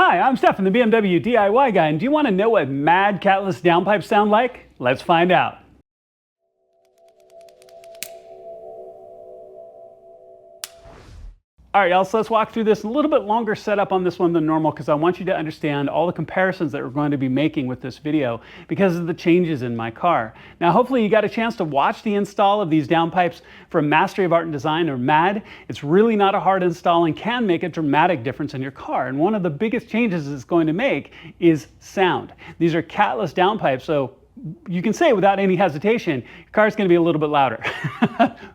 Hi, I'm Stefan, the BMW DIY guy, and do you want to know what mad catless downpipes sound like? Let's find out. All right, y'all, so let's walk through this. A little bit longer setup on this one than normal because I want you to understand all the comparisons that we're going to be making with this video because of the changes in my car. Now, hopefully you got a chance to watch the install of these downpipes from Mastery of Art and Design, or MAD. It's really not a hard install and can make a dramatic difference in your car. And one of the biggest changes it's going to make is sound. These are catless downpipes, so you can say without any hesitation, your car's going to be a little bit louder,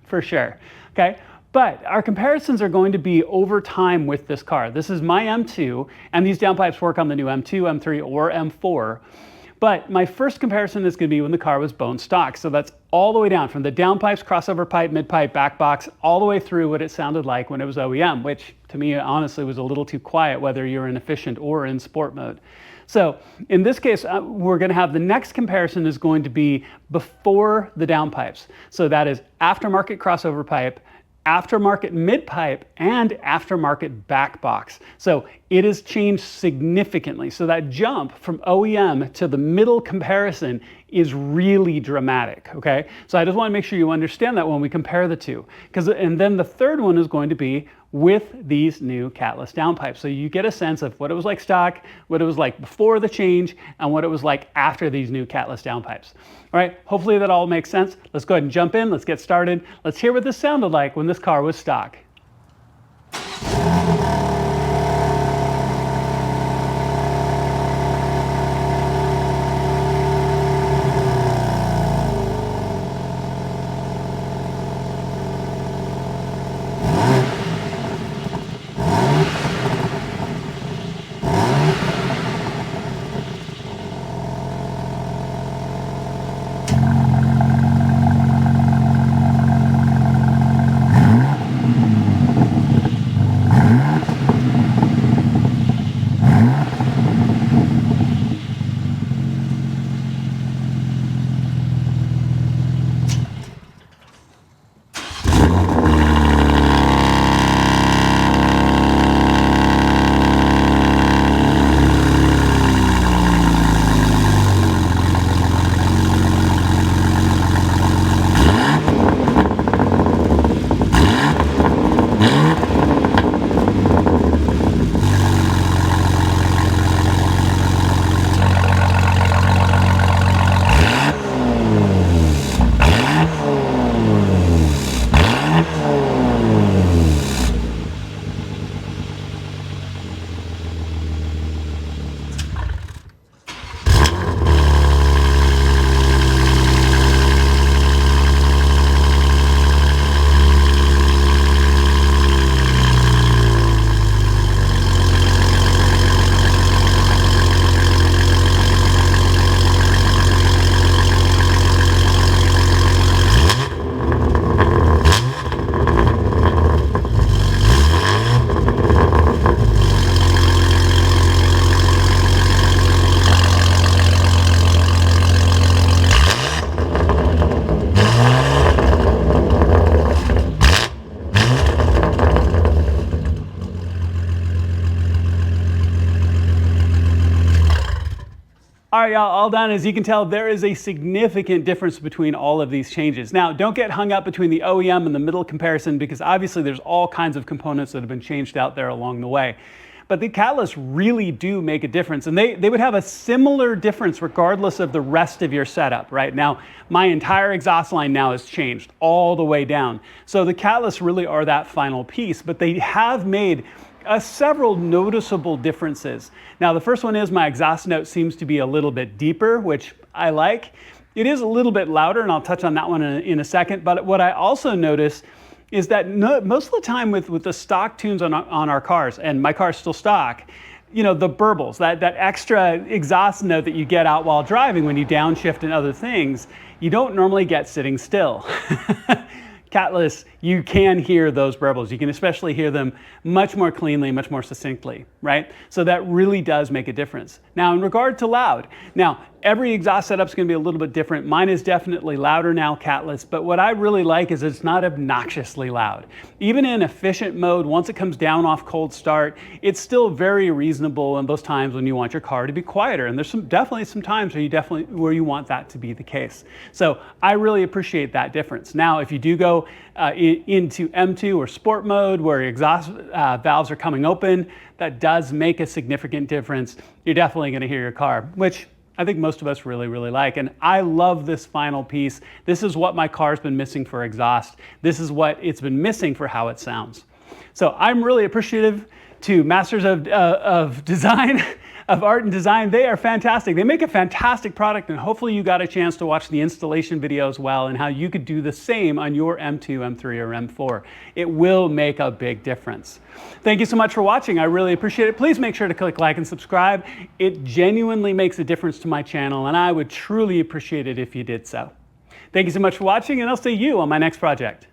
for sure, okay? But our comparisons are going to be over time with this car. This is my M2, and these downpipes work on the new M2, M3, or M4. But my first comparison is going to be when the car was bone stock. So that's all the way down from the downpipes, crossover pipe, mid pipe, back box, all the way through what it sounded like when it was OEM, which to me honestly was a little too quiet, whether you're in efficient or in sport mode. So in this case, we're going to have the next comparison is going to be before the downpipes. So that is aftermarket crossover pipe, aftermarket mid pipe, and aftermarket back box. So it has changed significantly. So that jump from OEM to the middle comparison is really dramatic, okay? So I just want to make sure you understand that when we compare the two. And then the third one is going to be with these new catless downpipes. So you get a sense of what it was like stock, what it was like before the change, and what it was like after these new catless downpipes. All right, hopefully that all makes sense. Let's go ahead and jump in, let's get started. Let's hear what this sounded like when this car was stock. All right, y'all, all done. As you can tell, there is a significant difference between all of these changes. Now, don't get hung up between the OEM and the middle comparison because obviously there's all kinds of components that have been changed out there along the way. But the catless really do make a difference, and they would have a similar difference regardless of the rest of your setup, right? Now, my entire exhaust line now has changed all the way down. So the catless really are that final piece, but they have made several noticeable differences. Now, the first one is my exhaust note seems to be a little bit deeper, which I like. It is a little bit louder, and I'll touch on that one in a second. But what I also notice is that most of the time with the stock tunes on our cars, and my car's still stock, you know, the burbles, that extra exhaust note that you get out while driving when you downshift and other things, you don't normally get sitting still. catless, you can hear those burbles. You can especially hear them much more cleanly, much more succinctly, right? So that really does make a difference. Now, in regard to loud, now every exhaust setup is going to be a little bit different. Mine is definitely louder now, catless, but what I really like is it's not obnoxiously loud. Even in efficient mode, once it comes down off cold start, it's still very reasonable in those times when you want your car to be quieter. And there's definitely some times where you want that to be the case. So I really appreciate that difference. Now, if you do go into M2 or sport mode where your exhaust valves are coming open, that does make a significant difference. You're definitely going to hear your car, which I think most of us really, really like. And I love this final piece. This is what my car's been missing for exhaust. This is what it's been missing for how it sounds. So I'm really appreciative to Masters of Design, of Art and Design. They are fantastic. They make a fantastic product, and hopefully you got a chance to watch the installation video as well and how you could do the same on your M2, M3, or M4. It will make a big difference. Thank you so much for watching. I really appreciate it. Please make sure to click like and subscribe. It genuinely makes a difference to my channel, and I would truly appreciate it if you did so. Thank you so much for watching, and I'll see you on my next project.